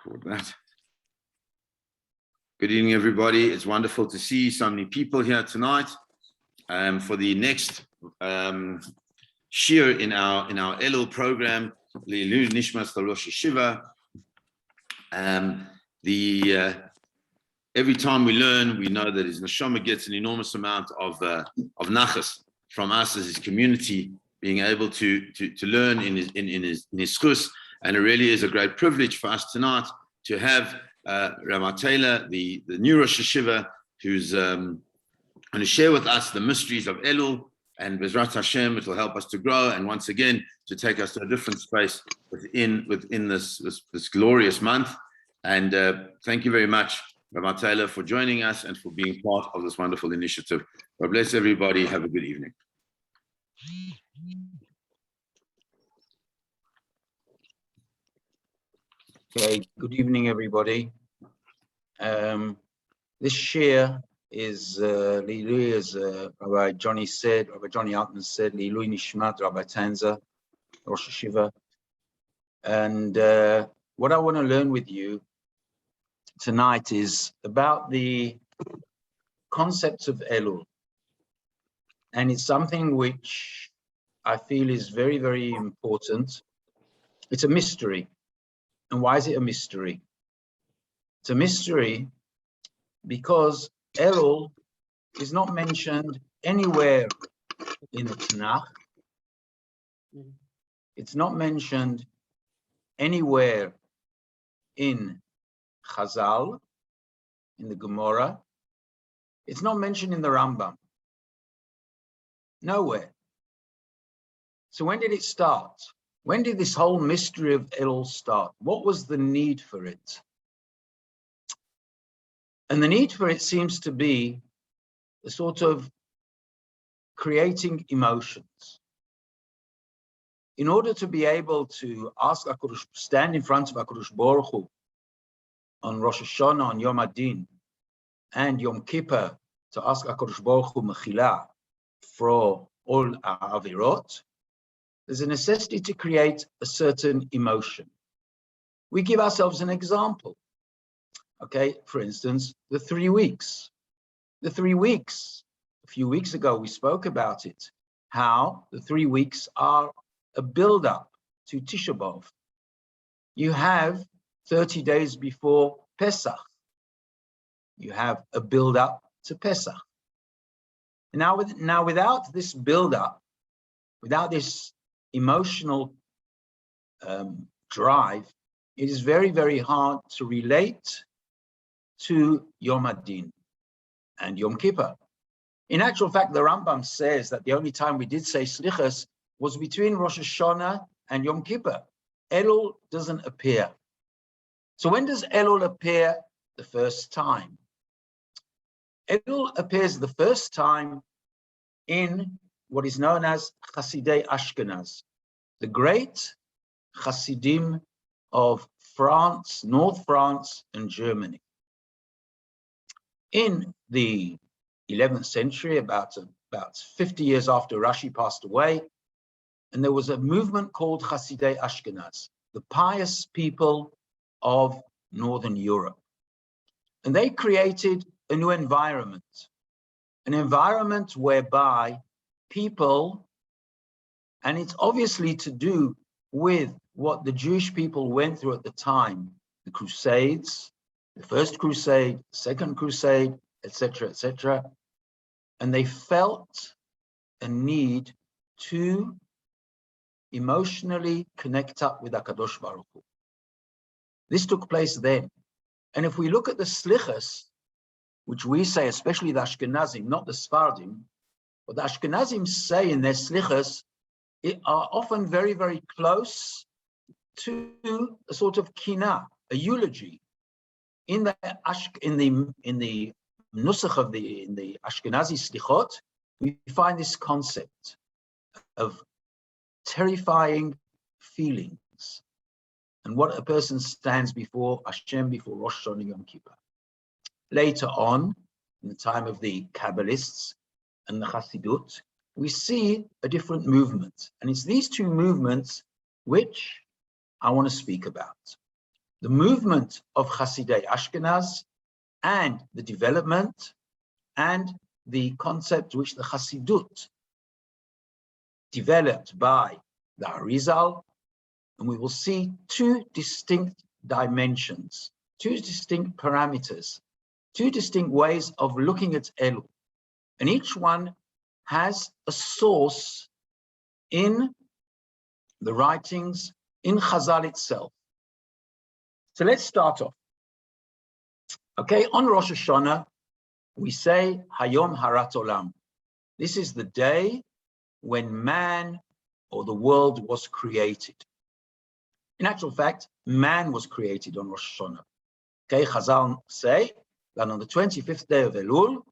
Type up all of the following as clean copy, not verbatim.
Record that. Good evening, everybody. It's wonderful to see so many people here tonight for the next shir in our Elul program, Elul Nishmas Rosh Yeshiva. Every time we learn, we know that his neshama gets an enormous amount of nachas from us as his community, being able to learn in his chus, and it really is a great privilege for us tonight to have Rabbi Taylor, the new Rosh Yeshiva, who's going to share with us the mysteries of Elul, and Bezrat Hashem, it will help us to grow, and once again to take us to a different space within this glorious month. And thank you very much, Rabbi Taylor, for joining us and for being part of this wonderful initiative. God bless everybody. Have a good evening. Okay, good evening, everybody. This shir is Lilui, as Rabbi Johnny Altman said, Lilui Nishmat, Rabbi Tanza, Rosh Yeshiva. And what I want to learn with you tonight is about the concepts of Elul. And it's something which I feel is very, very important. It's a mystery. And why is it a mystery? It's a mystery because Elul is not mentioned anywhere in the Tanakh. It's not mentioned anywhere in Chazal, in the Gemara. It's not mentioned in the Rambam. Nowhere. So when did it start? When did this whole mystery of Elul start? What was the need for it? And the need for it seems to be a sort of creating emotions. In order to be able to ask HaKadosh, stand in front of HaKadosh Baruch Hu on Rosh Hashanah, on Yom Adin, and Yom Kippur, to ask HaKadosh Baruch Hu Mechila for all our Avirot, there's a necessity to create a certain emotion. We give ourselves an example. Okay, for instance, the 3 weeks. The 3 weeks, a few weeks ago we spoke about it, how the 3 weeks are a build-up to Tisha B'Av. You have 30 days before Pesach. You have a build-up to Pesach. Now without this build-up, without this emotional drive, it is very, very hard to relate to Yom Adin and Yom Kippur. In actual fact, the Rambam says that the only time we did say Slichas was between Rosh Hashanah and Yom Kippur. Elul doesn't appear. So when does Elul appear? The first time. Elul appears the first time in what is known as Chasidei Ashkenaz, the great Hasidim of France, North France, and Germany. In the 11th century, about 50 years after Rashi passed away, and there was a movement called Chasidei Ashkenaz, the pious people of Northern Europe. And they created a new environment, an environment whereby people, and it's obviously to do with what the Jewish people went through at the time, the Crusades, the First Crusade, Second Crusade, etc., etc., and they felt a need to emotionally connect up with HaKadosh Baruch Hu. This took place then. And if we look at the Slichas, which we say, especially the Ashkenazim, not the Sfardim, what the Ashkenazim say in their Slichas are often very, very close to a sort of kina, a eulogy. In the Nusach of the Ashkenazi Slichot, we find this concept of terrifying feelings and what a person stands before Hashem, before Rosh Hashanah Yom Kippur. Later on, in the time of the Kabbalists and the Chassidut, we see a different movement. And it's these two movements which I want to speak about. the movement of Hasidei Ashkenaz and the development and the concept which the Hasidut developed by the Arizal, and we will see two distinct dimensions, two distinct parameters, two distinct ways of looking at Elul, and each one has a source in the writings, in Chazal itself. So let's start off. Okay, on Rosh Hashanah, we say Hayom Harat Olam. This is the day when man or the world was created. In actual fact, man was created on Rosh Hashanah. Okay, Chazal say that on the 25th day of Elul,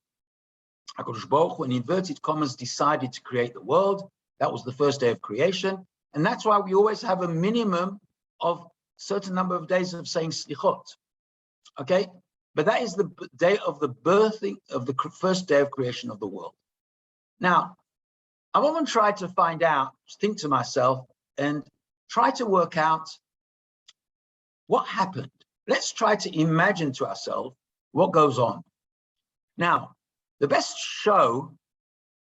HaKadosh Baruch Hu, in inverted commas, decided to create the world. That was the first day of creation. And that's why we always have a minimum of certain number of days of saying slichot. Okay? But that is the day of the birthing of the first day of creation of the world. Now, I want to try to find out, think to myself, and try to work out what happened. Let's try to imagine to ourselves what goes on. Now, the best show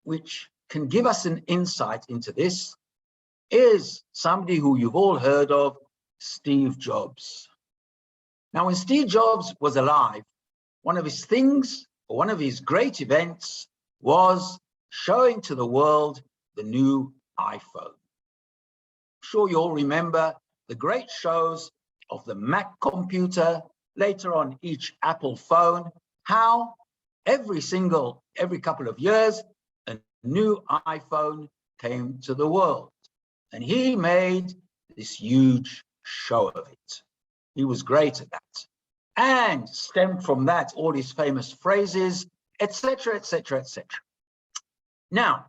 which can give us an insight into this is somebody who you've all heard of, Steve Jobs. Now, when Steve Jobs was alive, one of his things, or one of his great events, was showing to the world the new iPhone. I'm sure you all remember the great shows of the Mac computer, later on each Apple phone, how every couple of years, a new iPhone came to the world. And he made this huge show of it. He was great at that. And stemmed from that all his famous phrases, etc., etc., etc. Now,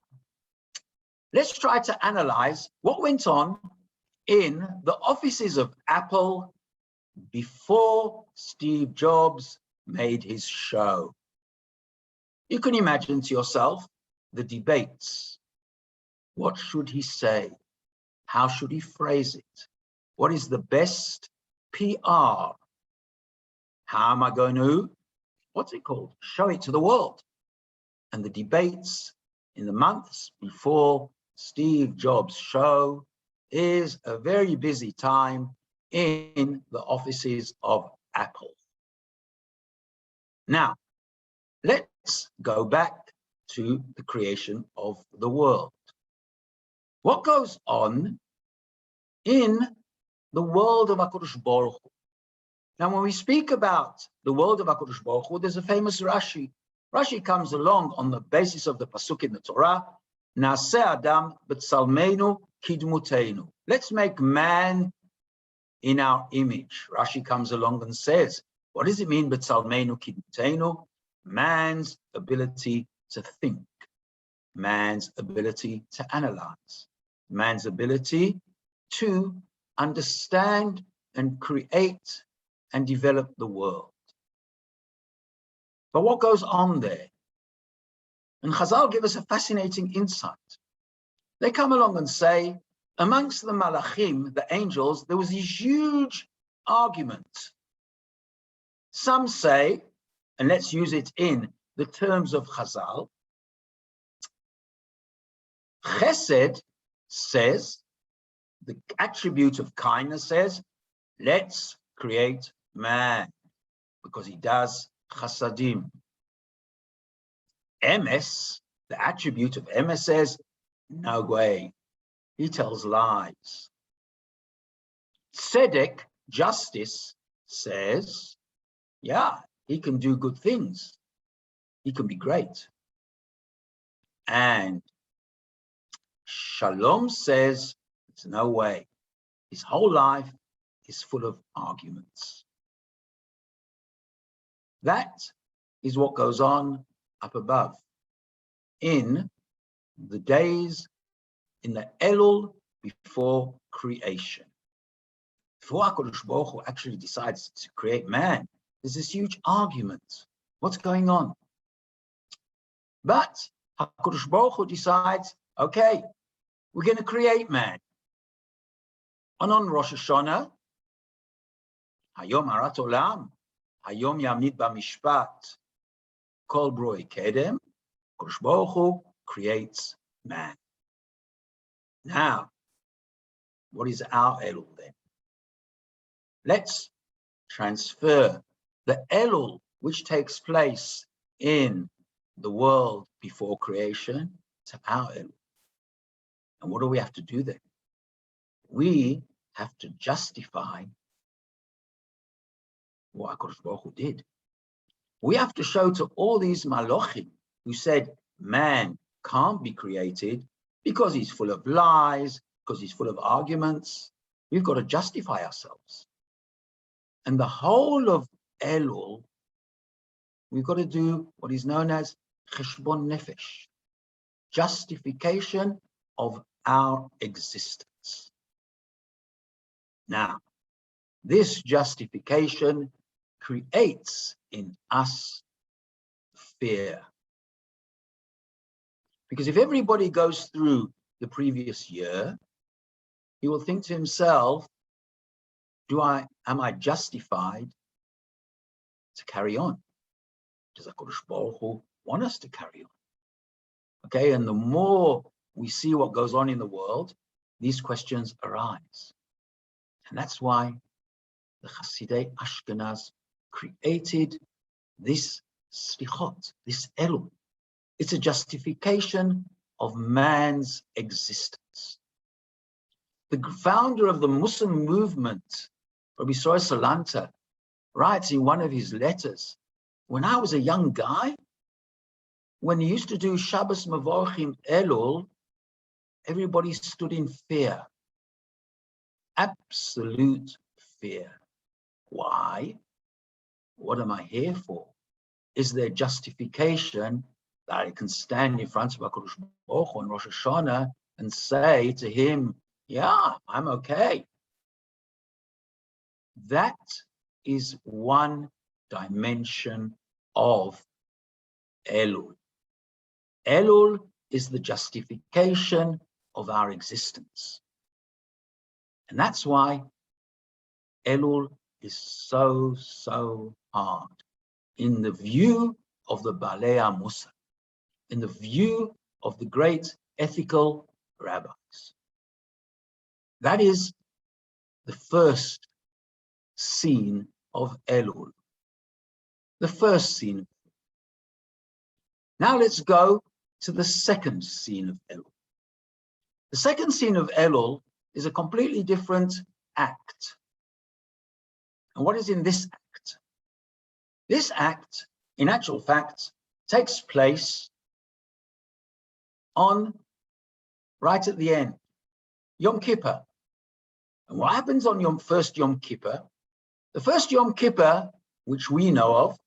let's try to analyze what went on in the offices of Apple before Steve Jobs made his show. You can imagine to yourself the debates. What should he say? How should he phrase it? What is the best PR? How am I going to, what's it called? Show it to the world. And the debates in the months before Steve Jobs' show is a very busy time in the offices of Apple. Now, let's go back to the creation of the world. What goes on in the world of HaKadosh Baruch Hu? Now, when we speak about the world of HaKadosh Baruch Hu, there's a famous Rashi. Rashi comes along on the basis of the pasuk in the Torah, Naaseh Adam b'tzalmeinu kidmuteinu. Let's make man in our image. Rashi comes along and says, what does it mean b'tzalmeinu kidmuteinu? Man's ability to think, man's ability to analyze, man's ability to understand and create and develop the world. But what goes on there? And Chazal give us a fascinating insight. They come along and say, amongst the malachim, the angels, there was this huge argument. Some say, and let's use it in the terms of Chazal, Chesed says, the attribute of kindness says, let's create man, because he does chasadim. Emes, the attribute of Emes says, no way, he tells lies. Tzedek, justice, says, yeah, he can do good things. He can be great. And Shalom says, there's no way. His whole life is full of arguments. That is what goes on up above in the days, in the Elul before creation. Before HaKadosh Baruch Hu actually decides to create man, there's this huge argument. What's going on? But HaKadosh Baruch Hu decides, okay, we're going to create man. And on Rosh Hashanah, Hayom harat olam, hayom yamid b'mishpat, kol broi kedem, Kodesh Baruch Hu creates man. Now, what is our Elul then? Let's transfer the Elul which takes place in the world before creation to our Elul. And what do we have to do then? We have to justify what HaKadosh Baruch Hu did. We have to show to all these Malachim who said man can't be created because he's full of lies, because he's full of arguments. We've got to justify ourselves. And the whole of Elul, we've got to do what is known as cheshbon nefesh, justification of our existence. Now, this justification creates in us fear. Because if everybody goes through the previous year, he will think to himself, am I justified to carry on? Does HaKadosh Baruch Hu want us to carry on? Okay, and the more we see what goes on in the world, these questions arise. And that's why the Hasidei Ashkenaz created this slichot, this Elul. It's a justification of man's existence. The founder of the Muslim movement, Rabbi Yisrael Salanta, writes in one of his letters, when I was a young guy, when he used to do Shabbos Mavorchim Elul, everybody stood in fear, absolute fear. Why? What am I here for? Is there justification that I can stand in front of HaKadosh Baruch Hu on Rosh Hashanah and say to him, yeah, I'm okay? That is one dimension of Elul. Elul is the justification of our existence. And that's why Elul is so hard in the view of the Balei HaMusar, in the view of the great ethical rabbis. That is the first scene of Elul. The first scene. Now let's go to the second scene of Elul. The second scene of Elul is a completely different act. And what is in this act? This act, in actual fact, takes place right at the end, Yom Kippur. And what happens on first Yom Kippur? The first Yom Kippur, which we know of,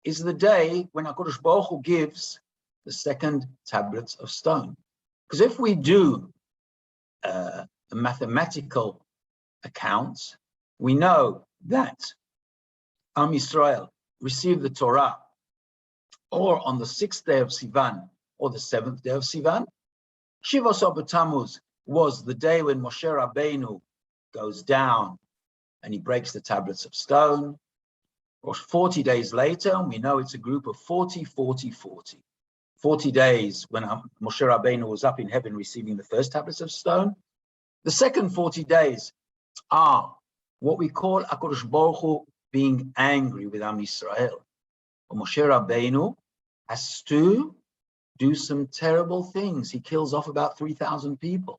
is the day when HaKadosh Baruch Hu gives the second tablets of stone. Because if we do a mathematical account, we know that Am Yisrael received the Torah or on the 6th day of Sivan or the 7th day of Sivan. Shiva Tammuz was the day when Moshe Rabbeinu goes down and he breaks the tablets of stone. Or 40 days later, and we know it's a group of 40, 40, 40. 40 days when Moshe Rabbeinu was up in heaven receiving the first tablets of stone. The second 40 days are what we call HaKadosh Baruch Hu being angry with Am Yisrael. Moshe Rabbeinu has to do some terrible things. He kills off about 3,000 people.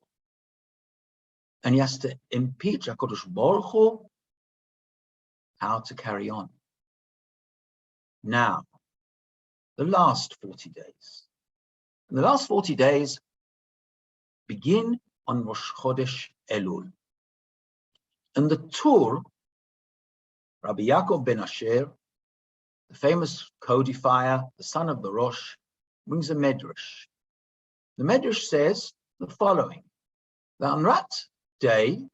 And he has to impeach HaKadosh Baruch Hu how to carry on. Now, the last 40 days. And the last 40 days begin on Rosh Chodesh Elul. And the Tur, Rabbi Yaakov ben Asher, the famous codifier, the son of the Rosh, brings a medrash. The medrash says the following: that on that day,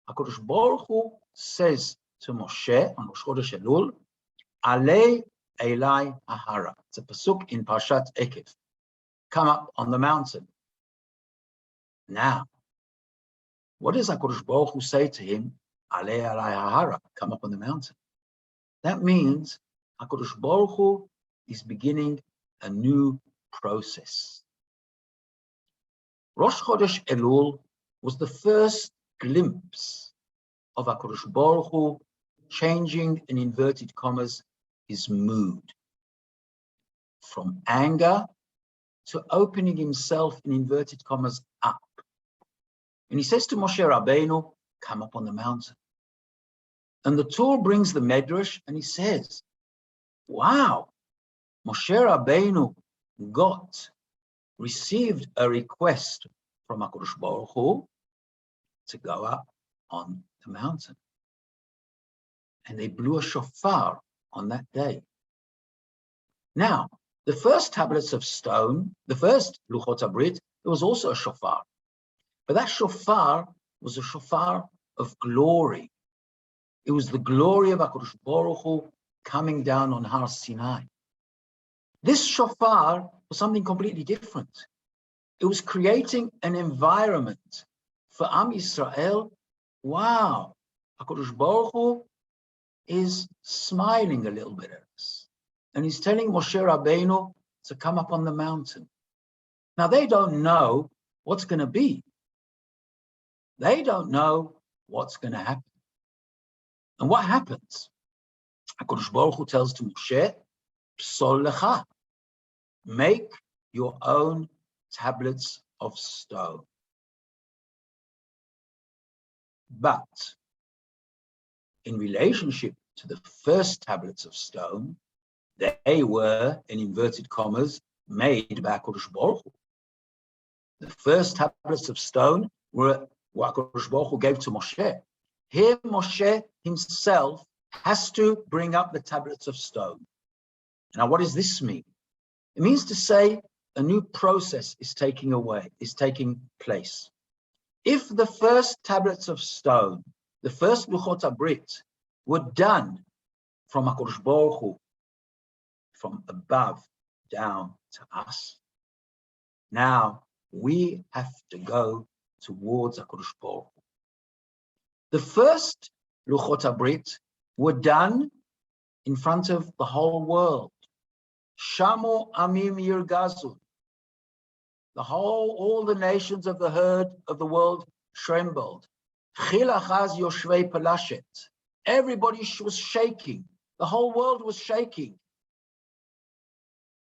HaKadosh Baruch Hu says to Moshe on Rosh Chodesh Elul, Alei Elai Ahara. It's a pasuk in Parshat Ekev. Come up on the mountain. Now, what does HaKadosh Baruch Hu say to him? Alei Elai Ahara. Come up on the mountain. That means HaKadosh Baruch Hu is beginning a new process. Rosh Chodesh Elul was the first glimpse of HaKadosh Baruch Hu changing, in inverted commas, his mood from anger to opening himself, in inverted commas, up. And he says to Moshe Rabbeinu, come up on the mountain. And the Torah brings the Medrash and he says, wow, Moshe Rabbeinu received a request from HaKadosh Baruch Hu to go up on the mountain. And they blew a shofar on that day. Now, the first tablets of stone, the first Luchot HaBrit, there was also a shofar. But that shofar was a shofar of glory. It was the glory of HaKadosh Baruch Hu coming down on Har Sinai. This shofar was something completely different. It was creating an environment for Am Yisrael. Wow, HaKadosh Baruch Hu is smiling a little bit at us. And he's telling Moshe Rabbeinu to come up on the mountain. Now, they don't know what's going to be. They don't know what's going to happen. And what happens? HaKadosh Baruch Hu tells to Moshe, Psol lecha, make your own tablets of stone. But in relationship to the first tablets of stone, they were, in inverted commas, made by HaKadosh Baruch Hu. The first tablets of stone were what HaKadosh Baruch Hu gave to Moshe. Here, Moshe himself has to bring up the tablets of stone. Now, what does this mean? It means to say a new process is taking place. If the first tablets of stone, the first Luchot HaBrit, were done from HaKadosh Baruch Hu, from above down to us, now we have to go towards HaKadosh Baruch Hu. The first Luchot HaBrit were done in front of the whole world. Shamu Amim Yirgazun. All the nations of the herd of the world trembled. Chilachaz Yoshvei Palashet. Everybody was shaking. The whole world was shaking.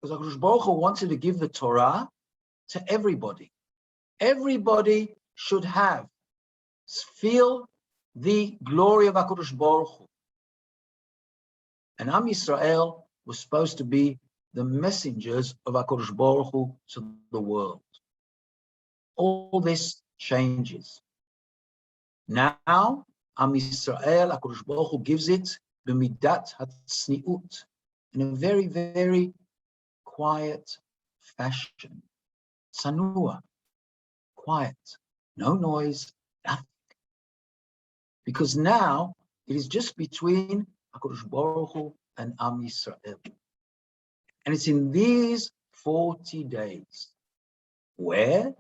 Because HaKadosh Baruch Hu wanted to give the Torah to everybody. Everybody should feel the glory of HaKadosh Baruch Hu. And Am Yisrael was supposed to be the messengers of HaKadosh Baruch Hu to the world. All this changes. Now, Am Yisrael, HaKadosh Baruch Hu gives it b'midat hatzniut, in a very, very quiet fashion. Sanua, quiet, no noise, nothing. Because now it is just between HaKadosh Baruch Hu and Am Yisrael. And it's in these 40 days where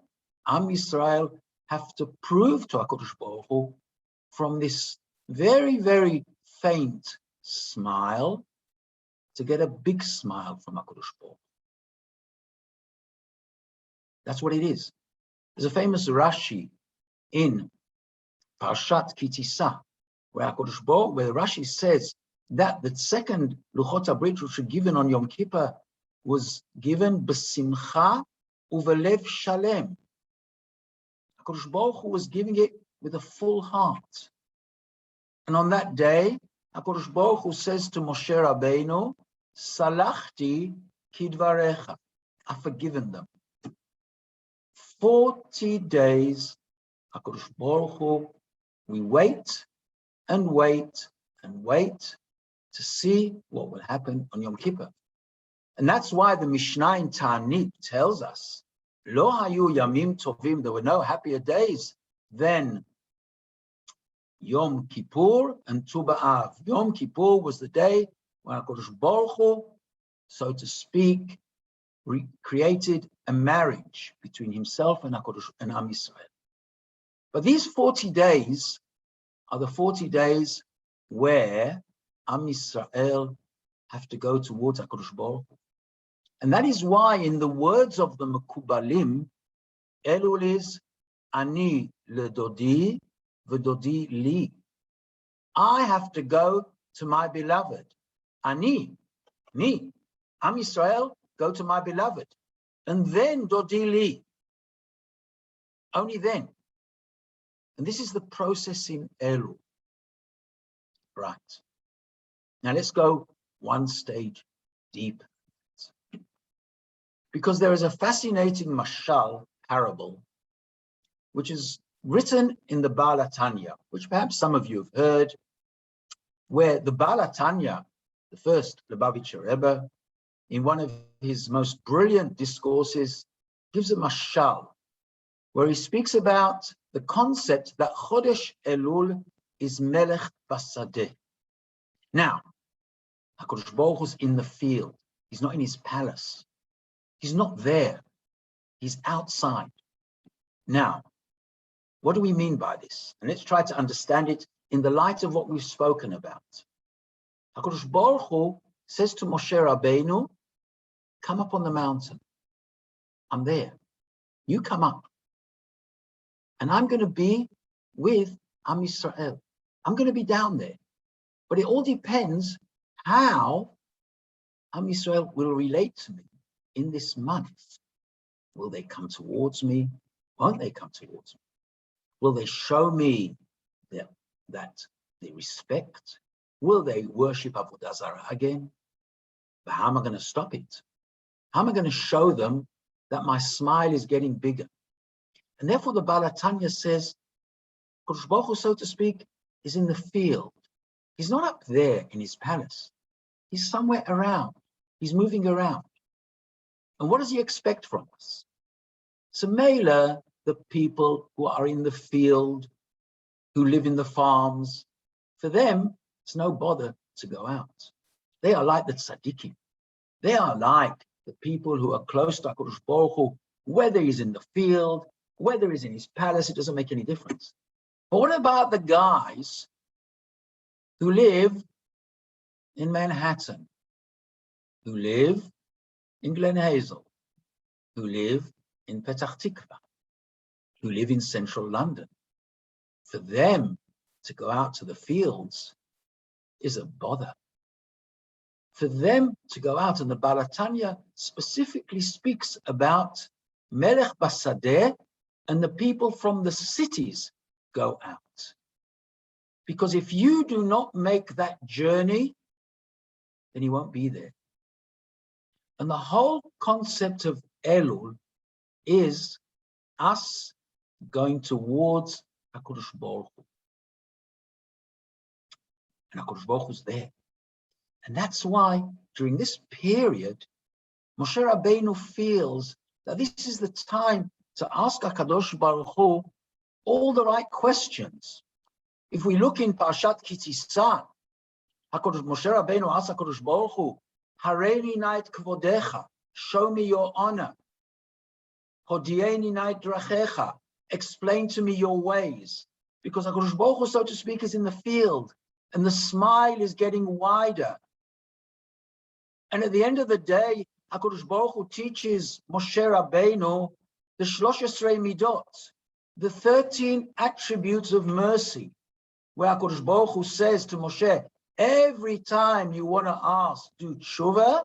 Am Yisrael have to prove to HaKadosh Baruch Hu from this very, very faint smile to get a big smile from HaKadosh Baruch Hu. That's what it is. There's a famous Rashi in Parshat Kitisa, where HaKadosh Baruch Hu, where Rashi says that the second Luchot HaBrit, which were given on Yom Kippur, was given b'simcha uvelev shalem. HaKadosh Baruch Hu was giving it with a full heart. And on that day, HaKadosh Baruch Hu says to Moshe Rabbeinu, Salachti kidvarecha, I've forgiven them. 40 days, HaKadosh Baruch Hu, we wait and wait and wait to see what will happen on Yom Kippur. And that's why the Mishnah in Ta'anit tells us, Lo hayu yamim tovim, there were no happier days than Yom Kippur and Tu B'Av. Yom Kippur was the day when HaKadosh Baruch Hu, so to speak, created a marriage between himself and HaKadosh and Am Yisrael. But these 40 days are the 40 days where Am Yisrael have to go towards HaKadosh Baruch Hu. And that is why in the words of the Mekubalim, Elul is Ani ledodi v'dodi li. I have to go to my beloved. Ani, me. Am Yisrael, go to my beloved. And then dodi li. Only then. And this is the process in Elul. Right. Now let's go one stage deeper. Because there is a fascinating mashal parable, which is written in the Baal HaTanya, which perhaps some of you have heard, where the Baal HaTanya, the first Lubavitcher Rebbe, in one of his most brilliant discourses, gives a mashal, where he speaks about the concept that Chodesh Elul is Melech Basadeh. Now, HaKadosh Baruch Hu is in the field. He's not in his palace. He's not there. He's outside. Now, what do we mean by this? And let's try to understand it in the light of what we've spoken about. HaKadosh Baruch Hu says to Moshe Rabbeinu, come up on the mountain. I'm there. You come up. And I'm going to be with Am Yisrael. I'm going to be down there. But it all depends how Am Yisrael will relate to me in this month. Will they come towards me? Won't they come towards me? Will they show me that they respect? Will they worship Avodah Zarah again? But how am I going to stop it? How am I going to show them that my smile is getting bigger? And therefore the Baal HaTanya says, Kodesh Baruch Hu, so to speak, is in the field. He's not up there in his palace. He's somewhere around. He's moving around. And what does he expect from us? So Mela, the people who are in the field, who live in the farms, for them, it's no bother to go out. They are like the tzaddikim. They are like the people who are close to HaKadosh Baruch Hu, whether he's in the field, whether he's in his palace, it doesn't make any difference. But what about the guys who live in Manhattan, who live in Glen Hazel, who live in Petach Tikva, who live in central London? For them to go out to the fields is a bother. For them to go out, and the Baal HaTanya specifically speaks about Melech Basadeh, and the people from the cities go out. Because if you do not make that journey, then he won't be there. And the whole concept of Elul is us going towards HaKadosh Baruch Hu. And HaKadosh Baruch Hu's there. And that's why during this period, Moshe Rabbeinu feels that this is the time to ask HaKadosh Baruch Hu all the right questions. If we look in Parashat Kitzisa, Moshe Rabbeinu asks HaKadosh Baruch Hu, Hareini nait kvodecha, show me your honor. Hodieni nait drachecha, explain to me your ways. Because HaKadosh Baruch Hu, so to speak, is in the field, and the smile is getting wider. And at the end of the day, HaKadosh Baruch Hu teaches Moshe Rabbeinu the 13 midot, the 13 attributes of mercy, where HaKadosh Baruch Hu says to Moshe, every time you want to ask, do tshuva,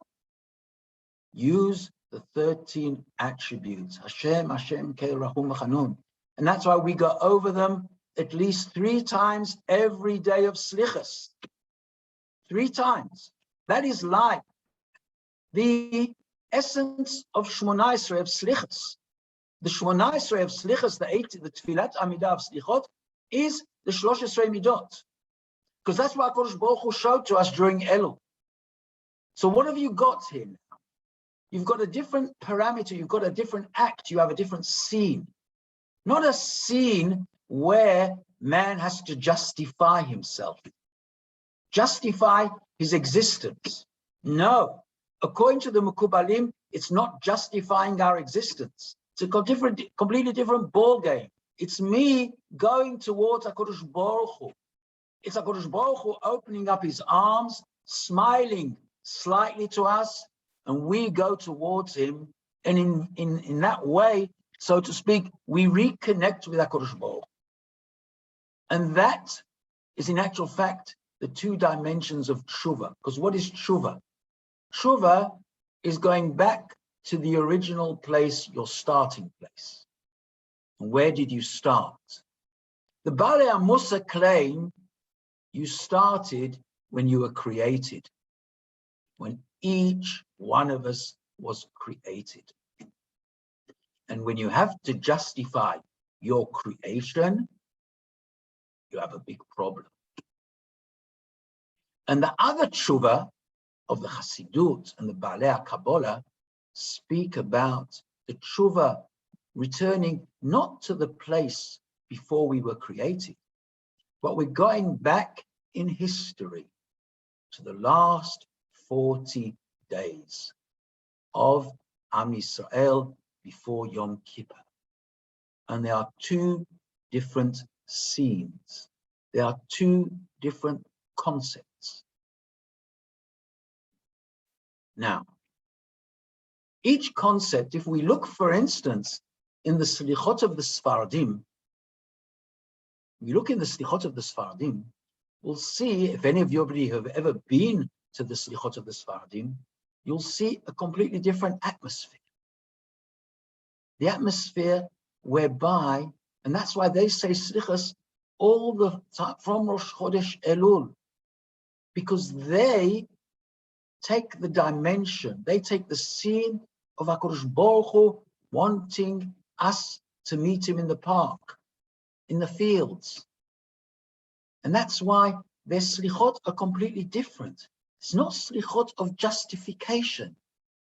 use the 13 attributes. Hashem, Hashem, Kei Rahum Chanun. And that's why we go over them at least 3 times every day of Slichas. 3 times. That is like the essence of Shmona Esrei of Slichas. The Shmona Esrei of Slichas, the Tfilat Amidah of Slichot, is the 13 midot. Because that's what HaKadosh Baruch Hu showed to us during Elul. So what have you got here now? You've got a different parameter, you've got a different act, you have a different scene. Not a scene where man has to justify himself, justify his existence. No, according to the Mekubalim, it's not justifying our existence. It's a completely different ball game. It's me going towards HaKadosh Baruch Hu. It's HaKadosh Baruch Hu opening up his arms, smiling slightly to us, and we go towards him. And in that way, so to speak, we reconnect with HaKadosh Baruch Hu. And that is, in actual fact, the two dimensions of tshuva. Because what is tshuva? Tshuva is going back to the original place, your starting place. And where did you start? The Balei Musa claim you started when you were created, when each one of us was created. And when you have to justify your creation, you have a big problem. And the other tshuva of the Chassidut and the Balei Kabbalah speak about the tshuva returning not to the place before we were created, but we're going back in history to the last 40 days of Am Yisrael before Yom Kippur. And there are two different scenes. There are two different concepts. Now, each concept, if we look, for instance, in the Slichot of the Sfaradim, we'll see, if any of you have ever been to the Slichot of the Sfaradim, you'll see a completely different atmosphere. The atmosphere whereby, and that's why they say Slichos all the time from Rosh Chodesh Elul, because they take the dimension, they take the scene of HaKadosh Baruch Hu wanting us to meet him in the park, in the fields. And that's why their slichot are completely different. It's not slichot of justification.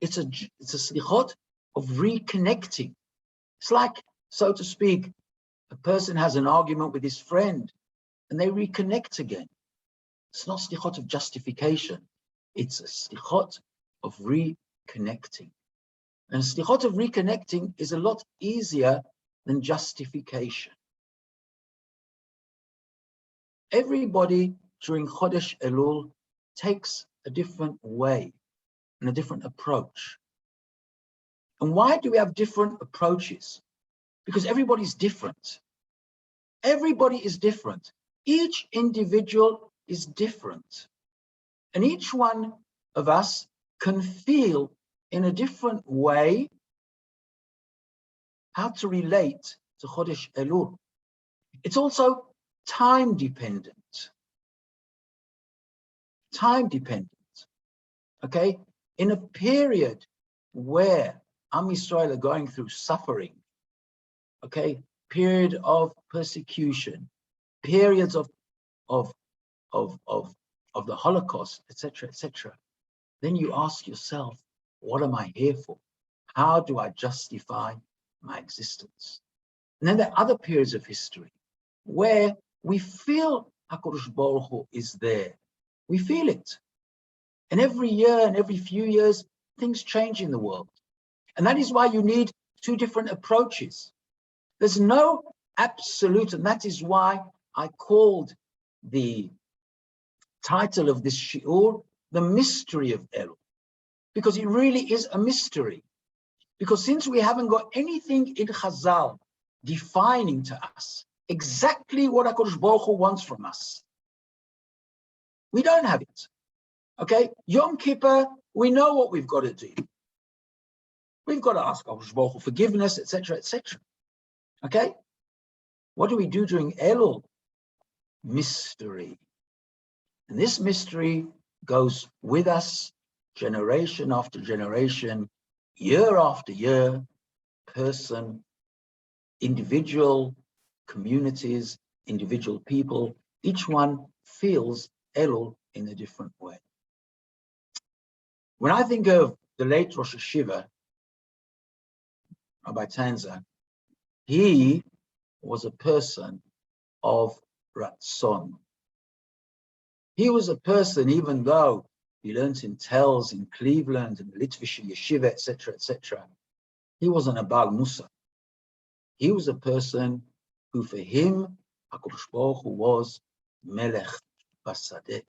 It's a slichot of reconnecting. It's like, so to speak, a person has an argument with his friend and they reconnect again. It's not slichot of justification. It's a slichot of reconnecting. And a slichot of reconnecting is a lot easier than justification. Everybody during Chodesh Elul takes a different way and a different approach. And why do we have different approaches? Because everybody's different. Everybody is different. Each individual is different. And each one of us can feel in a different way how to relate to Chodesh Elul. It's also time dependent. Time dependent. Okay? In a period where Am Yisrael are going through suffering, okay, period of persecution, periods of the Holocaust, etc., etc., then you ask yourself, what am I here for? How do I justify my existence? And then there are other periods of history where we feel HaKadosh Baruch Hu is there. We feel it. And every year and every few years, things change in the world. And that is why you need two different approaches. There's no absolute, and that is why I called the title of this shiur, The Mystery of Elul, because it really is a mystery. Because since we haven't got anything in Chazal defining to us exactly what HaKadosh Baruch Hu wants from us, we don't have it. Okay, Yom Kippur, we know what we've got to do. We've got to ask HaKadosh Baruch Hu forgiveness, etc., etc. Okay, what do we do during Elul? Mystery. And this mystery goes with us generation after generation, year after year, person, individual communities, individual people. Each one feels Elul in a different way. When I think of the late Rosh Hashiva, Rabbi Tanzer, he was a person of Ratzon. He was a person, even though he learned in Telz in Cleveland and Litvish Yeshiva, etc., etc., he wasn't a Baal Musa. He was a person who, for him, HaKadosh Baruch Hu was melech basadeh.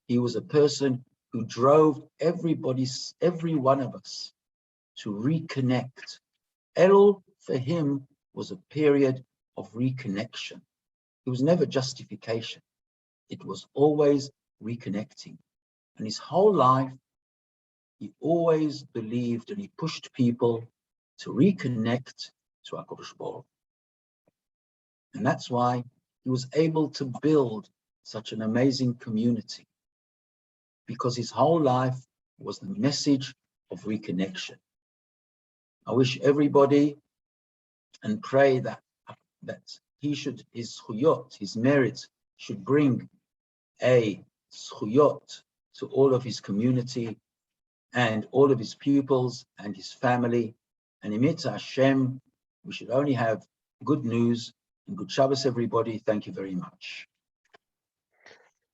He was a person who drove every one of us to reconnect. Elul for him was a period of reconnection. It was never justification. It was always reconnecting. And his whole life, he always believed and he pushed people to reconnect to HaKadosh Baruch Hu. And that's why he was able to build such an amazing community, because his whole life was the message of reconnection. I wish everybody and pray that he should, his zchuyot, his merit, should bring a zchuyot to all of his community and all of his pupils and his family. And Emitza Hashem, we should only have good news and good Shabbos, everybody. Thank you very much.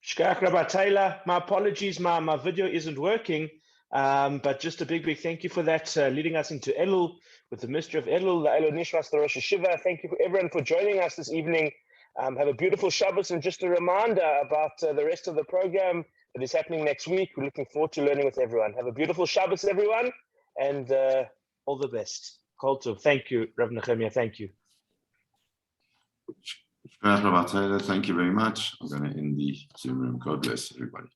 Shkach Rabbi Taylor, my apologies, my video isn't working, but just a big thank you for that, leading us into Elul, with the mystery of Elul, the Elul Nishmas, the Rosh Hashiva. Thank you for everyone for joining us this evening. Have a beautiful Shabbos, and just a reminder about the rest of the program that is happening next week. We're looking forward to learning with everyone. Have a beautiful Shabbos, everyone, and all the best. Kol tov. Thank you, Rav Nechemyah. Thank you. Thank you very much. I'm going to end the Zoom room. God bless everybody.